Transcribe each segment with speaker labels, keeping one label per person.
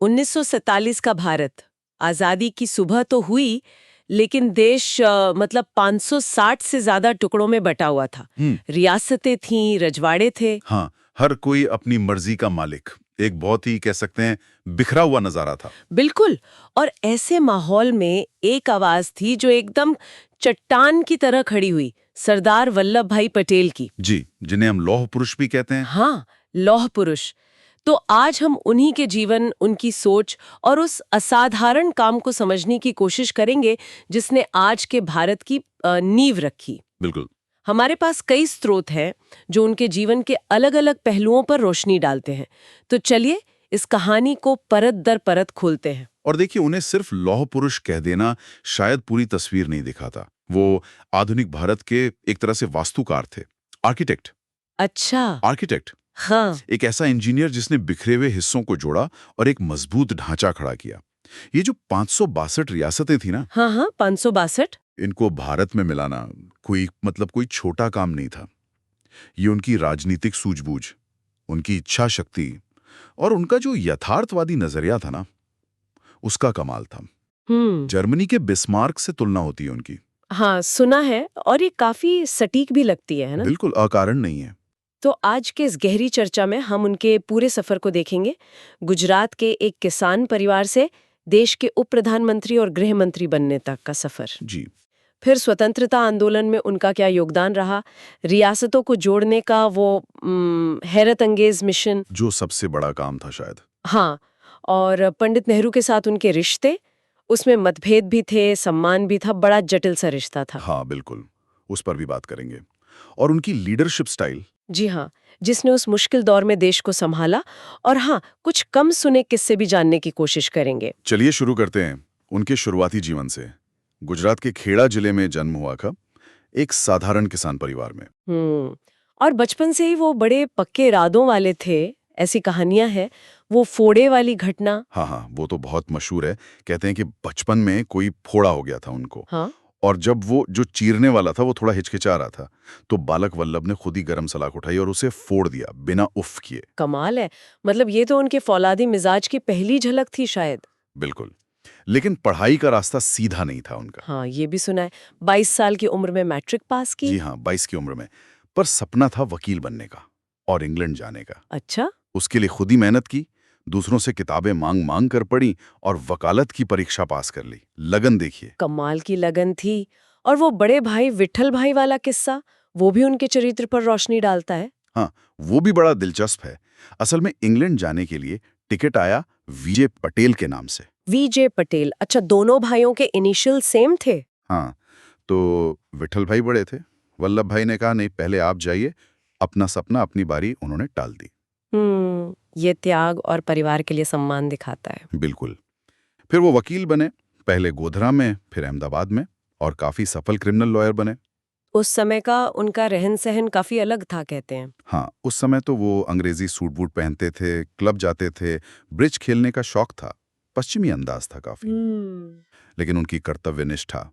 Speaker 1: 1947 का भारत, आजादी की सुबह तो हुई, लेकिन देश मतलब 560 से ज्यादा टुकड़ों में बटा हुआ था। रियासतें थीं, रजवाड़े थे।
Speaker 2: हाँ, हर कोई अपनी मर्जी का मालिक। एक बहुत ही कह सकते हैं बिखरा हुआ नजारा था।
Speaker 1: बिल्कुल। और ऐसे माहौल में एक आवाज थी जो एकदम चट्टान की तरह खड़ी हुई, सरदार वल्लभ भाई पटेल की।
Speaker 2: जी, जिन्हें हम लौह पुरुष भी कहते हैं।
Speaker 1: हाँ, लौह पुरुष। तो आज हम उन्हीं के जीवन, उनकी सोच और उस असाधारण काम को समझने की कोशिश करेंगे जिसने आज के भारत की नींव रखी।
Speaker 2: बिल्कुल।
Speaker 1: हमारे पास कई स्रोत हैं जो उनके जीवन के अलग-अलग पहलुओं पर रोशनी डालते हैं। तो चलिए इस कहानी को परत दर परत खोलते हैं।
Speaker 2: और देखिए, उन्हें सिर्फ लौह पुरुष कह देना शायद पूरी तस्वीर नहीं दिखाता। वो आधुनिक भारत के एक तरह से वास्तुकार थे, आर्किटेक्ट।
Speaker 1: अच्छा।
Speaker 2: आर्किटेक्ट,
Speaker 1: हाँ।
Speaker 2: एक ऐसा इंजीनियर जिसने बिखरे हुए हिस्सों को जोड़ा और एक मजबूत ढांचा खड़ा किया। ये जो 562 रियासतें थी ना,
Speaker 1: हाँ हाँ, 562।
Speaker 2: इनको भारत में मिलाना कोई छोटा काम नहीं था। ये उनकी राजनीतिक सूझबूझ, उनकी इच्छा शक्ति और उनका जो यथार्थवादी नजरिया था ना, उसका कमाल था। जर्मनी के बिस्मार्क से तुलना होती है उनकी।
Speaker 1: हाँ, सुना है, और ये काफी सटीक भी लगती है ना?
Speaker 2: बिल्कुल अकारण नहीं है।
Speaker 1: तो आज के इस गहरी चर्चा में हम उनके पूरे सफर को देखेंगे। गुजरात के एक किसान परिवार से देश के उप प्रधानमंत्री और गृह मंत्री बनने तक का सफर।
Speaker 2: जी।
Speaker 1: फिर स्वतंत्रता आंदोलन में उनका क्या योगदान रहा, रियासतों को जोड़ने का वो हैरत अंगेज मिशन,
Speaker 2: जो सबसे बड़ा काम था शायद।
Speaker 1: हाँ, और पंडित नेहरू के साथ उनके रिश्ते, उसमें मतभेद भी थे, सम्मान भी था, बड़ा जटिल सा रिश्ता था।
Speaker 2: हाँ बिल्कुल, उस पर भी बात करेंगे। और उनकी लीडरशिप स्टाइल।
Speaker 1: जी हाँ, जिसने उस मुश्किल दौर में देश को संभाला। और हाँ, कुछ कम सुने किस्से भी जानने की कोशिश करेंगे।
Speaker 2: चलिए शुरू करते हैं उनके शुरुआती जीवन से। गुजरात के खेड़ा जिले में जन्म हुआ था, एक साधारण किसान परिवार में।
Speaker 1: और बचपन से ही वो बड़े पक्के इरादों वाले थे, ऐसी कहानियां हैं। वो फोड़े वाली घटना।
Speaker 2: हाँ हाँ, वो तो बहुत मशहूर है। कहते हैं कि बचपन में कोई फोड़ा हो गया था उनको।
Speaker 1: हाँ?
Speaker 2: और जब वो जो चीरने वाला था वो थोड़ा हिचकिचा रहा था, तो बालक वल्लभ ने खुद ही गरम सलाख उठाई और उसे फोड़ दिया बिना उफ किए।
Speaker 1: कमाल है। मतलब ये तो उनके फौलादी मिजाज की पहली झलक थी शायद।
Speaker 2: बिल्कुल। लेकिन पढ़ाई का रास्ता सीधा नहीं था उनका।
Speaker 1: हाँ, ये भी सुना है। 22 साल की उम्र में मैट्रिक पास की।
Speaker 2: जी हाँ, 22 की उम्र में। पर सपना था वकील बनने का और इंग्लैंड जाने का।
Speaker 1: अच्छा।
Speaker 2: उसके लिए खुद ही मेहनत की, दूसरों से किताबें मांग मांग कर पढ़ी और वकालत की परीक्षा पास कर ली। लगन देखिए।
Speaker 1: कमाल की लगन थी। और वो बड़े भाई विठल भाई वाला किस्सा, वो भी उनके चरित्र पर रोशनी डालता है।
Speaker 2: हाँ, वो भी बड़ा दिलचस्प है। असल में इंग्लैंड जाने के लिए टिकट आया वीजे पटेल के नाम से।
Speaker 1: वीजे पटेल। अच्छा, दोनों भाइयों के इनिशियल सेम थे।
Speaker 2: हाँ, तो विठल भाई बड़े थे। वल्लभ भाई ने कहा नहीं, पहले आप जाइए। अपना सपना, अपनी बारी उन्होंने टाल दी।
Speaker 1: ये त्याग और परिवार के लिए सम्मान दिखाता है।
Speaker 2: बिल्कुल। फिर वो वकील बने, पहले गोधरा में, फिर अहमदाबाद में, और काफी सफल क्रिमिनल लॉयर बने।
Speaker 1: उस समय का उनका रहन सहन काफी अलग था, कहते हैं।
Speaker 2: हाँ, उस समय तो वो अंग्रेजी सूट बूट पहनते थे, क्लब जाते थे, ब्रिज खेलने का शौक था, पश्चिमी अंदाज था काफी। लेकिन उनकी कर्तव्य निष्ठा,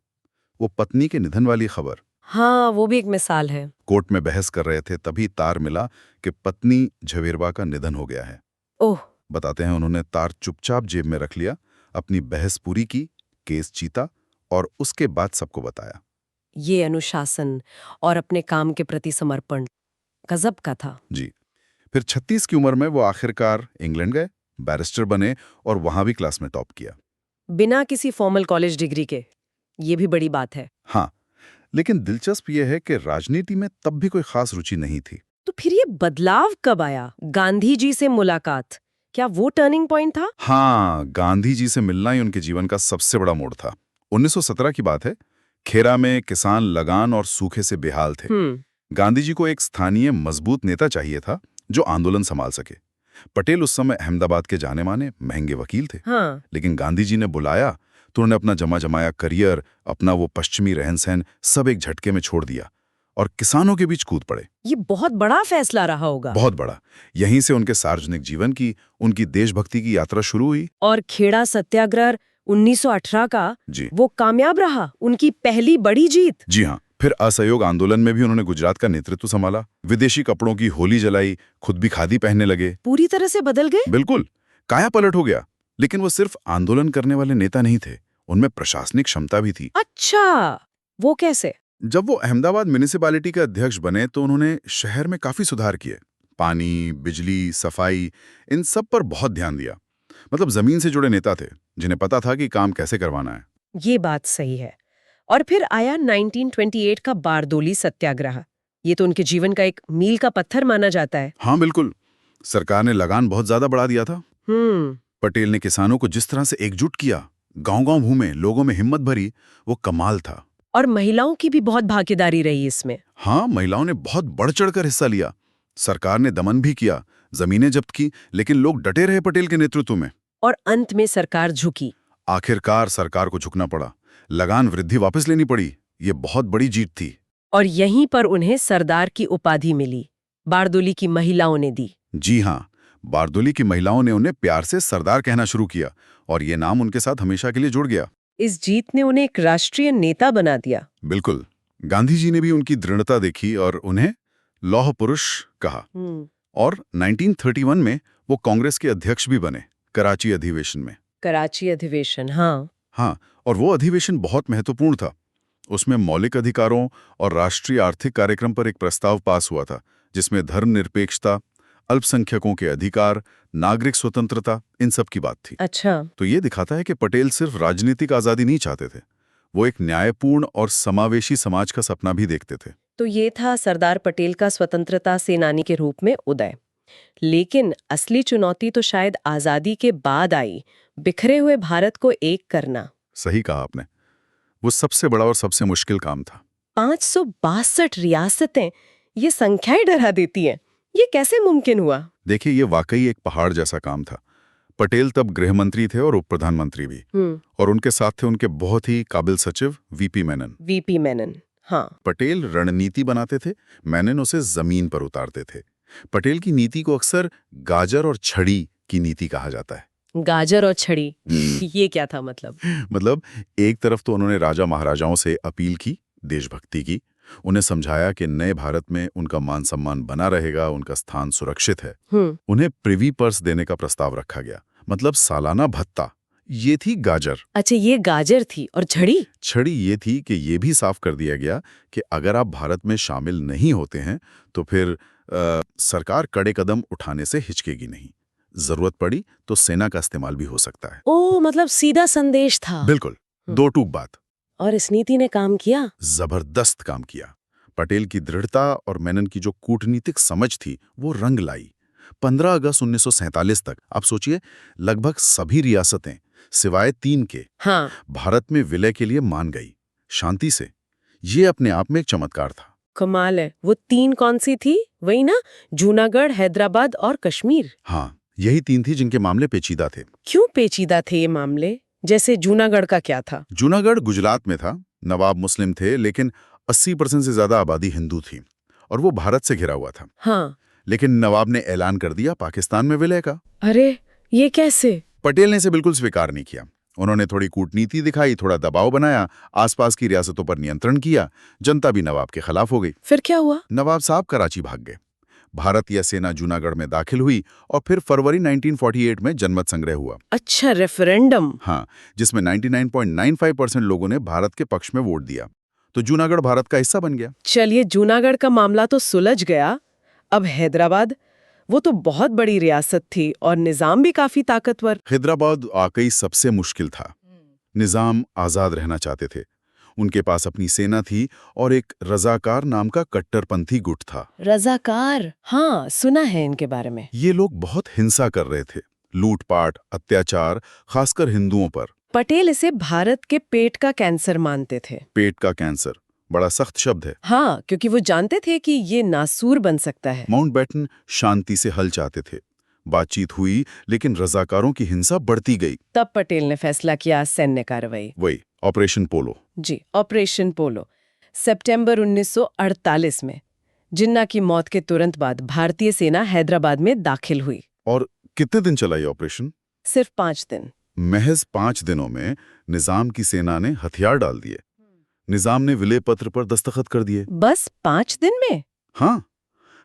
Speaker 2: वो पत्नी के निधन वाली खबर।
Speaker 1: हाँ, वो भी एक मिसाल है।
Speaker 2: कोर्ट में बहस कर रहे थे, तभी तार मिला कि पत्नी झवेरबा का निधन हो गया है।
Speaker 1: ओह।
Speaker 2: बताते हैं उन्होंने तार चुपचाप जेब में रख लिया, अपनी बहस पूरी की, केस जीता और उसके बाद सबको बताया।
Speaker 1: ये अनुशासन और अपने काम के प्रति समर्पण गजब का था।
Speaker 2: जी। फिर 36 की उम्र में वो आखिरकार इंग्लैंड गए, बैरिस्टर बने और वहां भी क्लास में टॉप किया।
Speaker 1: बिना किसी फॉर्मल कॉलेज डिग्री के। ये भी बड़ी बात है।
Speaker 2: हाँ, लेकिन दिलचस्प यह है कि राजनीति में तब भी कोई खास रुचि नहीं थी।
Speaker 1: तो फिर ये बदलाव कब आया? गांधी जी से मुलाकात, क्या वो टर्निंग पॉइंट था?
Speaker 2: हाँ, गांधी जी से मिलना ही उनके जीवन का सबसे बड़ा मोड़ था। 1917 की बात है। खेरा में किसान लगान और सूखे से बेहाल थे। गांधी जी को एक स्थानीय मजबूत नेता चाहिए था जो आंदोलन संभाल सके। पटेल उस समय अहमदाबाद के जाने माने महंगे वकील थे।
Speaker 1: हाँ।
Speaker 2: लेकिन गांधी जी ने बुलाया तो उन्होंने अपना जमा जमाया करियर, अपना वो पश्चिमी रहन सहन सब एक झटके में छोड़ दिया और किसानों के बीच कूद पड़े।
Speaker 1: ये बहुत बड़ा फैसला रहा होगा।
Speaker 2: बहुत बड़ा। यहीं से उनके सार्वजनिक जीवन की, उनकी देशभक्ति की यात्रा शुरू हुई।
Speaker 1: और खेड़ा सत्याग्रह 1918 का
Speaker 2: जी,
Speaker 1: वो कामयाब रहा, उनकी पहली बड़ी जीत।
Speaker 2: जी हाँ। फिर असहयोग आंदोलन में भी उन्होंने गुजरात का नेतृत्व संभाला, विदेशी कपड़ों की होली जलाई, खुद भी खादी पहनने लगे।
Speaker 1: पूरी तरह से बदल गए।
Speaker 2: बिल्कुल, काया पलट हो गया। लेकिन वो सिर्फ आंदोलन करने वाले नेता नहीं थे, उनमें प्रशासनिक क्षमता भी थी।
Speaker 1: अच्छा, वो कैसे?
Speaker 2: जब वो अहमदाबाद म्युनिसिपैलिटी के अध्यक्ष बने तो उन्होंने शहर में काफी सुधार किए। पानी, बिजली, सफाई, इन सब पर बहुत ध्यान दिया। मतलब जमीन से जुड़े नेता थे जिन्हें पता था कि काम कैसे करवाना है।
Speaker 1: ये बात सही है। और फिर आया 1928 का बारदोली सत्याग्रह। ये तो उनके जीवन का एक मील का पत्थर माना जाता है।
Speaker 2: हाँ बिल्कुल, सरकार ने लगान बहुत ज्यादा बढ़ा दिया था। पटेल ने किसानों को जिस तरह से एकजुट किया, गांव-गांव घूमे, लोगों में हिम्मत भरी, वो कमाल था।
Speaker 1: और महिलाओं की भी बहुत भागीदारी रही इसमें।
Speaker 2: हाँ, महिलाओं ने बहुत बढ़ चढ़कर हिस्सा लिया। सरकार ने दमन भी किया, जमीनें जब्त की, लेकिन लोग डटे रहे पटेल के नेतृत्व में।
Speaker 1: और अंत में सरकार झुकी।
Speaker 2: आखिरकार सरकार को झुकना पड़ा, लगान वृद्धि वापस लेनी पड़ी। ये बहुत बड़ी जीत थी।
Speaker 1: और यहीं पर उन्हें सरदार की उपाधि मिली, बारदोली की महिलाओं ने दी।
Speaker 2: जी हाँ, बारदोली की महिलाओं ने उन्हें प्यार से सरदार कहना शुरू किया और ये नाम उनके साथ हमेशा के लिए जुड़ गया।
Speaker 1: इस जीत ने उन्हें एक राष्ट्रीय नेता बना दिया।
Speaker 2: बिल्कुल, गांधी जी ने भी उनकी दृढ़ता देखी और उन्हें लौह पुरुष कहा। और 1931 में वो कांग्रेस के अध्यक्ष भी बने, कराची अधिवेशन में।
Speaker 1: कराची अधिवेशन, हाँ,
Speaker 2: और वो अधिवेशन बहुत महत्वपूर्ण था। उसमें मौलिक अधिकारों और राष्ट्रीय आर्थिक कार्यक्रम पर एक प्रस्ताव पास हुआ था, जिसमें धर्मनिरपेक्षता, अल्पसंख्यकों के अधिकार, नागरिक स्वतंत्रता, इन सब की बात थी।
Speaker 1: अच्छा।
Speaker 2: तो ये दिखाता है कि पटेल सिर्फ राजनीतिक आजादी नहीं चाहते थे, वो एक न्यायपूर्ण और समावेशी समाज का सपना भी देखते थे।
Speaker 1: तो ये था सरदार पटेल का स्वतंत्रता सेनानी के रूप में उदय। लेकिन असली चुनौती तो शायद आजादी के बाद आई, बिखरे हुए भारत को एक करना।
Speaker 2: सही कहा आपने, वो सबसे बड़ा और सबसे मुश्किल काम था।
Speaker 1: 562 रियासतें, ये संख्याएं डरा देती हैं। ये कैसे मुमकिन हुआ?
Speaker 2: देखिए, ये वाकई एक पहाड़ जैसा काम था। पटेल तब गृह मंत्री थे और उप प्रधानमंत्री भी, और उनके साथ थे उनके बहुत ही काबिल सचिव वीपी मेनन।
Speaker 1: हाँ।
Speaker 2: पटेल रणनीति बनाते थे, मेनन उसे जमीन पर उतारते थे। पटेल की नीति को अक्सर गाजर और छड़ी की नीति कहा जाता है।
Speaker 1: गाजर और छड़ी, ये क्या था मतलब?
Speaker 2: मतलब एक तरफ तो उन्होंने राजा महाराजाओं से अपील की, देशभक्ति की, उन्हें समझाया कि नए भारत में उनका मान सम्मान बना रहेगा, उनका स्थान सुरक्षित है। उन्हें प्रिवी पर्स देने का प्रस्ताव रखा गया, मतलब सालाना भत्ता। ये थी गाजर।
Speaker 1: अच्छा, ये गाजर थी। और छड़ी?
Speaker 2: छड़ी ये थी कि ये भी साफ कर दिया गया कि अगर आप भारत में शामिल नहीं होते हैं तो फिर सरकार कड़े कदम उठाने से हिचकेगी नहीं। जरूरत पड़ी तो सेना का इस्तेमाल भी हो सकता है।
Speaker 1: ओ, मतलब सीधा संदेश था।
Speaker 2: बिल्कुल, दो टूक बात।
Speaker 1: और इस नीति ने काम किया?
Speaker 2: जबरदस्त काम किया। पटेल की दृढ़ता और मेनन की जो कूटनीतिक समझ थी वो रंग लाई। 15 अगस्त 1947 तक आप सोचिए, लगभग सभी रियासतें सिवाय 3 के भारत में विलय के लिए मान गई, शांति से। ये अपने आप में एक चमत्कार था।
Speaker 1: कमाल है। वो 3 कौन सी थी? वही ना, जूनागढ़, हैदराबाद और कश्मीर।
Speaker 2: हाँ, यही 3 थी जिनके मामले पेचीदा थे।
Speaker 1: क्यों पेचीदा थे ये मामले? जैसे जूनागढ़ का क्या था?
Speaker 2: जूनागढ़ गुजरात में था, नवाब मुस्लिम थे, लेकिन 80% से ज्यादा आबादी हिंदू थी और वो भारत से घिरा हुआ था।
Speaker 1: हाँ।
Speaker 2: लेकिन नवाब ने ऐलान कर दिया पाकिस्तान में विलय का।
Speaker 1: अरे, ये कैसे?
Speaker 2: पटेल ने इसे बिल्कुल स्वीकार नहीं किया। उन्होंने थोड़ी कूटनीति दिखाई, थोड़ा दबाव बनाया, आसपास की रियासतों पर नियंत्रण किया। जनता भी नवाब के खिलाफ हो गई।
Speaker 1: फिर क्या हुआ?
Speaker 2: नवाब साहब कराची भाग गए। भारतीय सेना जूनागढ़ में दाखिल हुई और फिर फरवरी 1948 में जनमत संग्रह हुआ।
Speaker 1: अच्छा, रेफरेंडम।
Speaker 2: हाँ, जिसमें 99.95% लोगों ने भारत के पक्ष में वोट दिया, तो जूनागढ़ भारत का हिस्सा बन गया।
Speaker 1: चलिए, जूनागढ़ का मामला तो सुलझ गया। अब हैदराबाद, वो तो बहुत बड़ी रियासत थी और निजाम भी काफी ताकतवर।
Speaker 2: हैदराबाद वाकई सबसे मुश्किल था। निजाम आजाद रहना चाहते थे, उनके पास अपनी सेना थी और एक रजाकार नाम का कट्टरपंथी गुट था।
Speaker 1: रजाकार, हाँ, सुना है इनके बारे में।
Speaker 2: ये लोग बहुत हिंसा कर रहे थे, लूटपाट, अत्याचार, खासकर हिंदुओं पर।
Speaker 1: पटेल इसे भारत के पेट का कैंसर मानते थे।
Speaker 2: पेट का कैंसर बड़ा सख्त शब्द है।
Speaker 1: हाँ, क्योंकि वो जानते थे कि ये नासूर बन सकता है।
Speaker 2: माउंटबेटन शांति से हल चाहते थे। बातचीत हुई, लेकिन रजाकारों की हिंसा बढ़ती गई।
Speaker 1: तब पटेल ने फैसला किया सैन्य कार्रवाई।
Speaker 2: वही ऑपरेशन पोलो।
Speaker 1: जी, ऑपरेशन पोलो। सितंबर 1948 में जिन्ना की मौत के तुरंत बाद भारतीय सेना हैदराबाद में दाखिल हुई।
Speaker 2: और कितने दिन चला ये ऑपरेशन?
Speaker 1: सिर्फ 5 दिन।
Speaker 2: महज 5 दिनों में निजाम की सेना ने हथियार डाल दिए। निजाम ने विलय पत्र पर दस्तखत कर दिए।
Speaker 1: बस 5 दिन में?
Speaker 2: हाँ,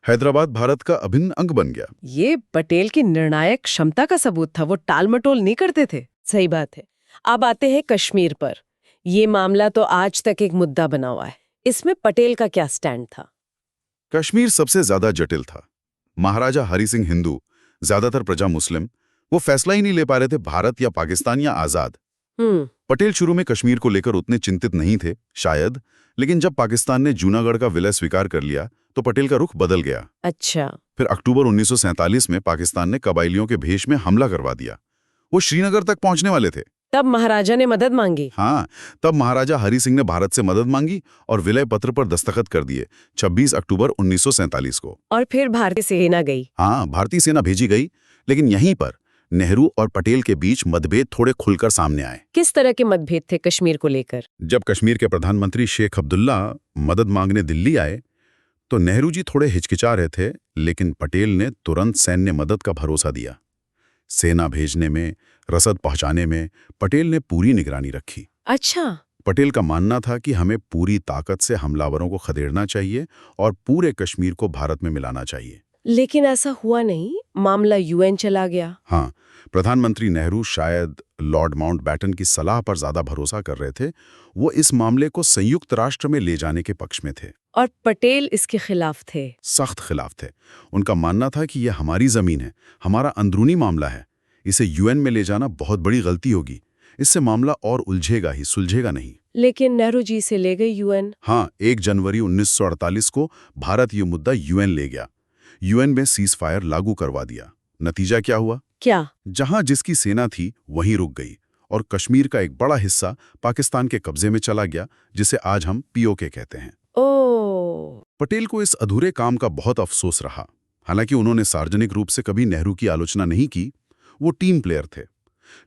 Speaker 2: हैदराबाद भारत का अभिन्न अंग बन गया।
Speaker 1: ये पटेल की निर्णायक क्षमता का सबूत था, वो टालमटोल नहीं करते थे। सही बात है। अब आते हैं कश्मीर पर। ये मामला तो आज तक एक मुद्दा बना हुआ है। इसमें पटेल का क्या स्टैंड था?
Speaker 2: कश्मीर सबसे ज्यादा जटिल था। महाराजा हरि सिंह हिंदू, ज्यादातर प्रजा मुस्लिम, वो फैसला ही नहीं ले पा रहे थे भारत या पाकिस्तान या आजाद। पटेल शुरू में कश्मीर को लेकर उतने चिंतित नहीं थे शायद, लेकिन जब पाकिस्तान ने जूनागढ़ का विलय स्वीकार कर लिया तो पटेल का रुख बदल गया।
Speaker 1: अच्छा।
Speaker 2: फिर अक्टूबर 1947 में पाकिस्तान ने कबायलियों के भेष में हमला करवा दिया। वो श्रीनगर तक पहुंचने वाले थे।
Speaker 1: तब महाराजा ने मदद मांगी।
Speaker 2: हाँ, तब महाराजा हरि सिंह ने भारत से मदद मांगी और विलय पत्र पर दस्तखत कर दिए 26 अक्टूबर 1947 को।
Speaker 1: और फिर भारतीय सेना गई।
Speaker 2: हाँ, भारतीय सेना भेजी गई, लेकिन यहीं पर नेहरू और पटेल के बीच मतभेद थोड़े खुलकर सामने आए।
Speaker 1: किस तरह के मतभेद थे कश्मीर को लेकर?
Speaker 2: जब कश्मीर के प्रधानमंत्री शेख अब्दुल्ला मदद मांगने दिल्ली आए तो नेहरू जी थोड़े हिचकिचा रहे थे, लेकिन पटेल ने तुरंत सैन्य मदद का भरोसा दिया। सेना भेजने में, रसद पहुंचाने में पटेल ने पूरी निगरानी रखी।
Speaker 1: अच्छा।
Speaker 2: पटेल का मानना था कि हमें पूरी ताकत से हमलावरों को खदेड़ना चाहिए और पूरे कश्मीर को भारत में मिलाना चाहिए।
Speaker 1: लेकिन ऐसा हुआ नहीं, मामला यूएन चला गया।
Speaker 2: हाँ, प्रधानमंत्री नेहरू शायद लॉर्ड माउंटबैटन की सलाह पर ज्यादा भरोसा कर रहे थे। वो इस मामले को संयुक्त राष्ट्र में ले जाने के पक्ष में थे।
Speaker 1: और पटेल इसके खिलाफ थे।
Speaker 2: सख्त खिलाफ थे। उनका मानना था कि यह हमारी जमीन है, हमारा अंदरूनी मामला है, इसे यूएन में ले जाना बहुत बड़ी गलती होगी। इससे मामला और उलझेगा ही, सुलझेगा नहीं।
Speaker 1: लेकिन नेहरू जी से ले गए यूएन।
Speaker 2: हाँ, 1 जनवरी 1948 को भारत ये मुद्दा यूएन ले गया। यूएन में सीज फायर लागू करवा दिया। नतीजा क्या हुआ?
Speaker 1: क्या?
Speaker 2: जहां जिसकी सेना थी वहीं रुक गई और कश्मीर का एक बड़ा हिस्सा पाकिस्तान के कब्जे में चला गया, जिसे आज हम पीओके कहते हैं।
Speaker 1: ओह।
Speaker 2: पटेल को इस अधूरे काम का बहुत अफसोस रहा। हालांकि उन्होंने सार्वजनिक रूप से कभी नेहरू की आलोचना नहीं की, वो टीम प्लेयर थे,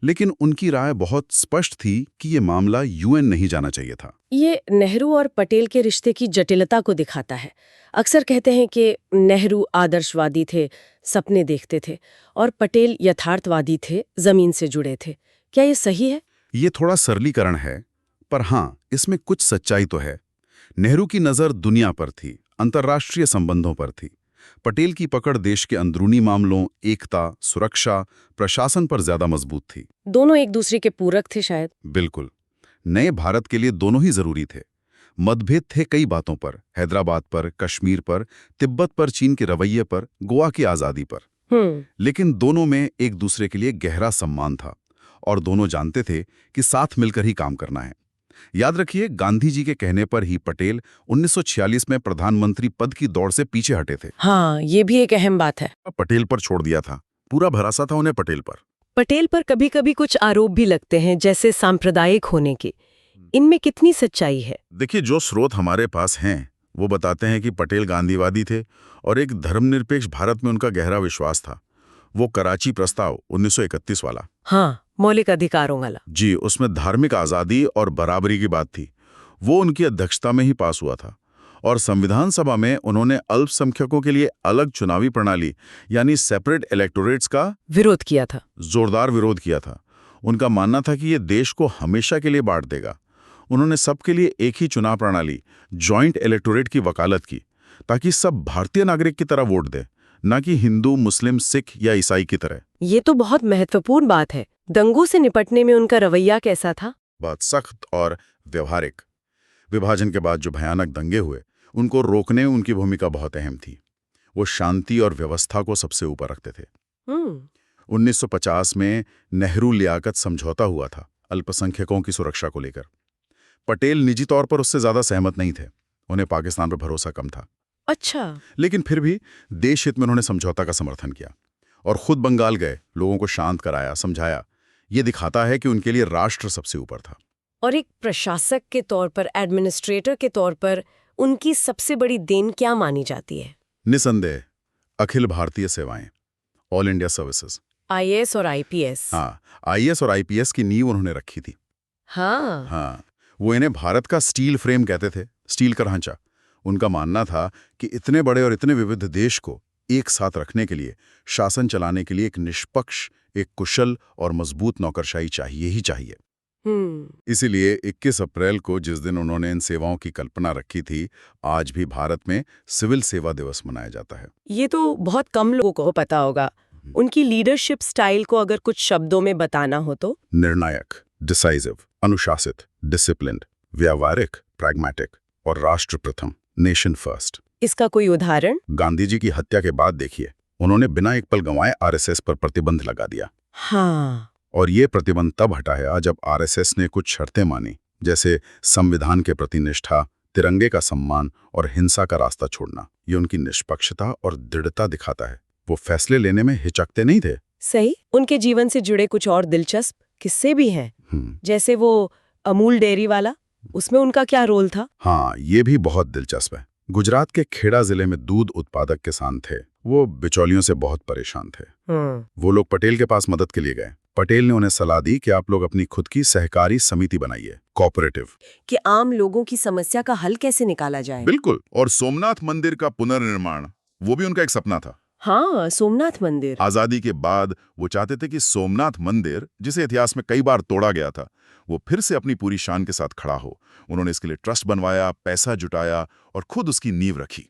Speaker 2: लेकिन उनकी राय बहुत स्पष्ट थी कि ये मामला यूएन नहीं जाना चाहिए था।
Speaker 1: ये नेहरू और पटेल के रिश्ते की जटिलता को दिखाता है। अक्सर कहते हैं कि नेहरू आदर्शवादी थे, सपने देखते थे, और पटेल यथार्थवादी थे, जमीन से जुड़े थे। क्या ये सही है?
Speaker 2: ये थोड़ा सरलीकरण है, पर हाँ, इसमें कुछ सच्चाई तो है। नेहरू की नज़र दुनिया पर थी, अंतर्राष्ट्रीय संबंधों पर थी। पटेल की पकड़ देश के अंदरूनी मामलों, एकता, सुरक्षा, प्रशासन पर ज्यादा मजबूत थी।
Speaker 1: दोनों एक दूसरे के पूरक थे शायद।
Speaker 2: बिल्कुल। नए भारत के लिए दोनों ही जरूरी थे। मतभेद थे कई बातों पर, हैदराबाद पर, कश्मीर पर, तिब्बत पर, चीन के रवैये पर, गोवा की आज़ादी पर। लेकिन दोनों में एक दूसरे के लिए गहरा सम्मान था और दोनों जानते थे कि साथ मिलकर ही काम करना है। याद रखिए, गांधी जी के कहने पर ही पटेल 1946 में प्रधानमंत्री पद की दौड़ से पीछे हटे थे।
Speaker 1: हाँ, ये भी एक अहम बात है।
Speaker 2: पटेल पर छोड़ दिया था, पूरा भरोसा था उन्हें पटेल पर।
Speaker 1: पटेल पर कभी कभी कुछ आरोप भी लगते हैं, जैसे सांप्रदायिक होने के। इनमें कितनी सच्चाई है?
Speaker 2: देखिए, जो स्रोत हमारे पास हैं वो बताते हैं कि पटेल गांधीवादी थे और एक धर्मनिरपेक्ष भारत में उनका गहरा विश्वास था। वो कराची प्रस्ताव 1931 वाला,
Speaker 1: हाँ, मौलिक अधिकारों वाला
Speaker 2: जी, उसमें धार्मिक आज़ादी और बराबरी की बात थी। वो उनकी अध्यक्षता में ही पास हुआ था और संविधान सभा में उन्होंने अल्पसंख्यकों के लिए अलग चुनावी प्रणाली यानी सेपरेट इलेक्टोरेट्स का
Speaker 1: विरोध किया था।
Speaker 2: जोरदार विरोध किया था। उनका मानना था कि ये देश को हमेशा के लिए बांट देगा। उन्होंने सबके लिए एक ही चुनाव प्रणाली, जॉइंट इलेक्टोरेट की वकालत की, ताकि सब भारतीय नागरिक की तरह वोट दे, न कि हिंदू, मुस्लिम, सिख या ईसाई की तरह।
Speaker 1: ये तो बहुत महत्वपूर्ण बात है। दंगों से निपटने में उनका रवैया कैसा था?
Speaker 2: बहुत सख्त और व्यवहारिक। विभाजन के बाद जो भयानक दंगे हुए, उनको रोकने में उनकी भूमिका बहुत अहम थी। वो शांति और व्यवस्था को सबसे ऊपर रखते थे। 1950 में नेहरू लियाकत समझौता हुआ था अल्पसंख्यकों की सुरक्षा को लेकर। पटेल निजी तौर पर उससे ज्यादा सहमत नहीं थे, उन्हें पाकिस्तान पर भरोसा कम था।
Speaker 1: अच्छा।
Speaker 2: लेकिन फिर भी देश हित में उन्होंने समझौता का समर्थन किया और खुद बंगाल गए, लोगों को शांत कराया, समझाया। ये दिखाता है कि उनके लिए राष्ट्र सबसे ऊपर था।
Speaker 1: और एक प्रशासक के तौर पर, एडमिनिस्ट्रेटर के तौर पर उनकी सबसे बड़ी देन क्या मानी जाती है?
Speaker 2: निसंदेह अखिल भारतीय सेवाएं, ऑल इंडिया सर्विसेज,
Speaker 1: आईएएस और आईपीएस।
Speaker 2: हाँ, आईएएस और आईपीएस की नींव उन्होंने रखी थी। हाँ, वो इन्हें भारत का स्टील फ्रेम कहते थे, स्टील का ढांचा। उनका मानना था कि इतने बड़े और इतने विविध देश को एक साथ रखने के लिए, शासन चलाने के लिए एक निष्पक्ष, एक कुशल और मजबूत नौकरशाही चाहिए ही चाहिए। इसीलिए 21 अप्रैल को जिस दिन उन्होंने इन सेवाओं की कल्पना रखी थी, आज भी भारत में सिविल सेवा दिवस मनाया जाता है।
Speaker 1: ये तो बहुत कम लोगों को पता होगा। उनकी लीडरशिप स्टाइल को अगर कुछ शब्दों में बताना हो तो?
Speaker 2: निर्णायक, डिसाइसिव, अनुशासित, डिसिप्लिन्ड, व्यावहारिक, प्रैग्मेटिक और राष्ट्र प्रथम, नेशन फर्स्ट।
Speaker 1: इसका कोई उदाहरण?
Speaker 2: गांधी जी की हत्या के बाद देखिए, उन्होंने बिना एक पल गंवाए आरएसएस पर प्रतिबंध लगा दिया।
Speaker 1: हाँ।
Speaker 2: और ये प्रतिबंध तब हटाया जब आरएसएस ने कुछ शर्तें मानी, जैसे संविधान के प्रति निष्ठा, तिरंगे का सम्मान और हिंसा का रास्ता छोड़ना। ये उनकी निष्पक्षता और दृढ़ता दिखाता है। वो फैसले लेने में हिचकते नहीं थे।
Speaker 1: सही। उनके जीवन से जुड़े कुछ और दिलचस्प किस्से भी हैं, जैसे वो अमूल डेयरी वाला, उसमें उनका क्या रोल था?
Speaker 2: हाँ, ये भी बहुत दिलचस्प है। गुजरात के खेड़ा जिले में दूध उत्पादक किसान थे। वो बिचौलियों से बहुत परेशान थे। वो लोग पटेल के पास मदद के लिए गए। पटेल ने उन्हें सलाह दी कि आप लोग अपनी खुद की सहकारी समिति बनाइए, कोऑपरेटिव,
Speaker 1: कि आम लोगों की समस्या का हल कैसे निकाला जाए।
Speaker 2: बिल्कुल। और सोमनाथ मंदिर का पुनर्निर्माण, वो भी उनका एक सपना था।
Speaker 1: हाँ, सोमनाथ मंदिर।
Speaker 2: आजादी के बाद वो चाहते थे कि सोमनाथ मंदिर, जिसे इतिहास में कई बार तोड़ा गया था, वो फिर से अपनी पूरी शान के साथ खड़ा हो। उन्होंने इसके लिए ट्रस्ट बनवाया, पैसा जुटाया और खुद उसकी नींव रखी।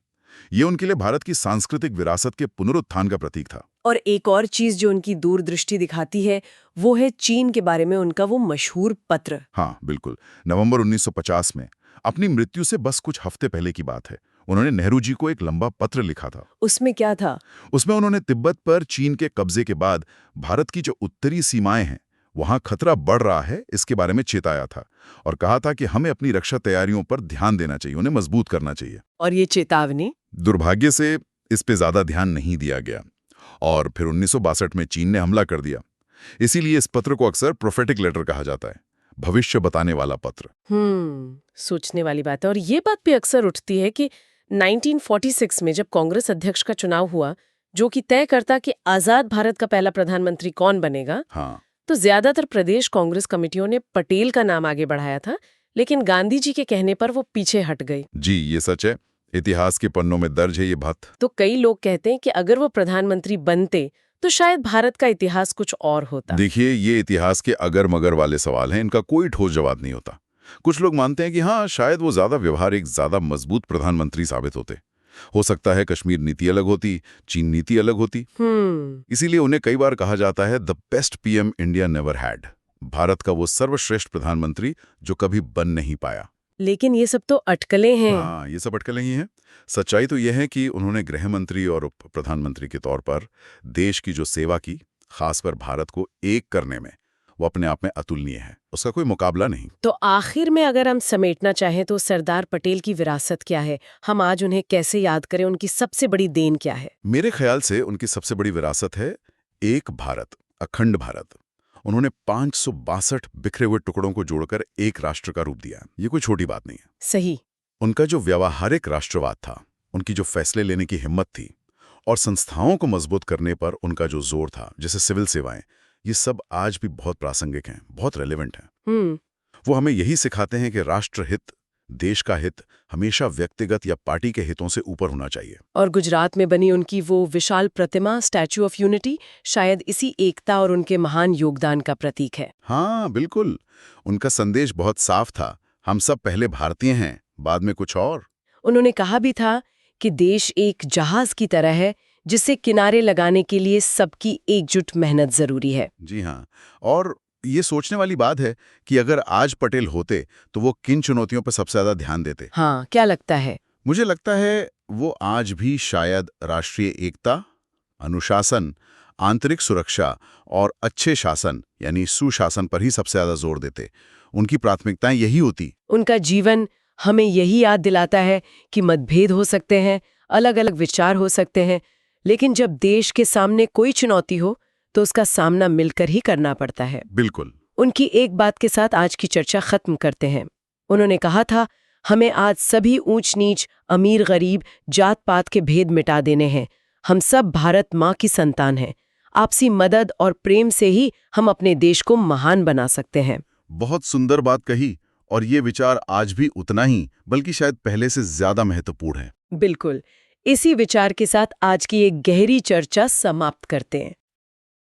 Speaker 2: ये उनके लिए भारत की सांस्कृतिक विरासत के पुनरुत्थान का प्रतीक था।
Speaker 1: और एक और चीज जो उनकी दूरदृष्टि दिखाती है, वो है चीन के बारे में उनका वो मशहूर पत्र।
Speaker 2: हाँ, बिल्कुल। नवंबर 1950 में, अपनी मृत्यु से बस कुछ हफ्ते पहले की बात है, उन्होंने नेहरू जी को एक लंबा पत्र लिखा था।
Speaker 1: उसमें क्या था? उसमें
Speaker 2: उन्होंने तिब्बत पर चीन के कब्जे के बाद भारत की जो उत्तरी सीमाएं हैं, वहां खतरा बढ़ रहा है, इसके बारे में चेताया था और कहा था कि हमें अपनी रक्षा तैयारियों पर ध्यान देना चाहिए, उन्हें मजबूत करना चाहिए।
Speaker 1: और ये चेतावनी?
Speaker 2: दुर्भाग्य से इस पे ज्यादा ध्यान नहीं दिया गया और फिर 1962 में चीन ने हमला कर दिया। इसीलिए इस पत्र को अक्सर प्रोफेटिक लेटर कहा जाता है, भविष्य बताने वाला पत्र।
Speaker 1: सोचने वाली बात है। और ये बात भी अक्सर उठती है कि 1946 में जब कांग्रेस अध्यक्ष का चुनाव हुआ, जो कि तय करता कि आजाद भारत का पहला प्रधानमंत्री कौन बनेगा,
Speaker 2: हाँ,
Speaker 1: तो ज्यादातर प्रदेश कांग्रेस कमेटियों ने पटेल का नाम आगे बढ़ाया था, लेकिन गांधी जी के कहने पर वो पीछे हट गई।
Speaker 2: जी, ये सच है। इतिहास के पन्नों में दर्ज है ये बात।
Speaker 1: तो कई लोग कहते हैं कि अगर वो प्रधानमंत्री बनते तो शायद भारत का इतिहास कुछ और होता।
Speaker 2: देखिए, ये इतिहास के अगर मगर वाले सवाल हैं, इनका कोई ठोस जवाब नहीं होता। कुछ लोग मानते हैं कि हाँ, शायद वो ज्यादा व्यवहारिक, ज्यादा मजबूत प्रधानमंत्री साबित होते। हो सकता है कश्मीर नीति अलग होती, चीन नीति अलग होती। इसीलिए उन्हें कई बार कहा जाता है the best PM India never had, Bharat का वो सर्वश्रेष्ठ प्रधानमंत्री जो कभी बन नहीं पाया।
Speaker 1: लेकिन ये सब तो अटकलें हैं।
Speaker 2: हाँ, ये सब अटकलें ही हैं। सच्चाई तो यह है कि उन्होंने गृह मंत्री और उप प्रधानमंत्री के तौर पर देश की जो सेवा की, खासकर भारत को एक करने में, वो अपने आप में अतुलनीय है। उसका कोई मुकाबला नहीं।
Speaker 1: तो आखिर में अगर हम समेटना चाहें तो सरदार पटेल की विरासत क्या है? हम आज उन्हें कैसे याद करें? उनकी सबसे बड़ी देन क्या है?
Speaker 2: मेरे ख्याल से उनकी सबसे बड़ी विरासत है एक भारत, अखंड भारत। उन्होंने 562 बिखरे हुए टुकड़ों को जोड़कर एक राष्ट्र का रूप दिया। ये कोई छोटी बात नहीं है।
Speaker 1: सही।
Speaker 2: उनका जो व्यावहारिक राष्ट्रवाद था, उनकी जो फैसले लेने की हिम्मत थी और संस्थाओं को मजबूत करने पर उनका जो जोर था, जैसे सिविल सेवाएं, ये सब आज भी बहुत प्रासंगिक हैं, बहुत रेलेवेंट हैं। वो हमें यही सिखाते हैं कि राष्ट्र हित, देश का हित हमेशा व्यक्तिगत या पार्टी के हितों से ऊपर होना चाहिए।
Speaker 1: और गुजरात में बनी उनकी वो विशाल प्रतिमा, स्टैच्यू ऑफ यूनिटी, शायद इसी एकता और उनके महान योगदान का प्रतीक है।
Speaker 2: हाँ, बिल्कुल। उनका संदेश बहुत साफ था, हम सब पहले भारतीय हैं, बाद में कुछ और।
Speaker 1: उन्होंने कहा भी था कि देश एक जहाज की तरह है जिसे किनारे लगाने के लिए सबकी एकजुट मेहनत जरूरी है।
Speaker 2: जी हाँ, और ये सोचने वाली बात है कि अगर आज पटेल होते तो वो किन चुनौतियों पर सबसे ज्यादा ध्यान देते।
Speaker 1: हाँ, क्या लगता है?
Speaker 2: मुझे लगता है वो आज भी शायद राष्ट्रीय एकता, अनुशासन, आंतरिक सुरक्षा और अच्छे शासन यानी सुशासन पर ही सबसे ज्यादा जोर देते। उनकी प्राथमिकताएं यही होती।
Speaker 1: उनका जीवन हमें यही याद दिलाता है कि मतभेद हो सकते हैं, अलग अलग विचार हो सकते हैं, लेकिन जब देश के सामने कोई चुनौती हो तो उसका सामना मिलकर ही करना पड़ता है।
Speaker 2: बिल्कुल।
Speaker 1: उनकी एक बात के साथ आज की चर्चा खत्म करते हैं। उन्होंने कहा था, हमें आज सभी ऊंच नीच, अमीर गरीब, जात पात के भेद मिटा देने हैं। हम सब भारत माँ की संतान हैं। आपसी मदद और प्रेम से ही हम अपने देश को महान बना सकते हैं।
Speaker 2: बहुत सुंदर बात कही, और ये विचार आज भी उतना ही, बल्कि शायद पहले से ज्यादा महत्वपूर्ण है।
Speaker 1: बिल्कुल। इसी विचार के साथ आज की एक गहरी चर्चा समाप्त करते हैं।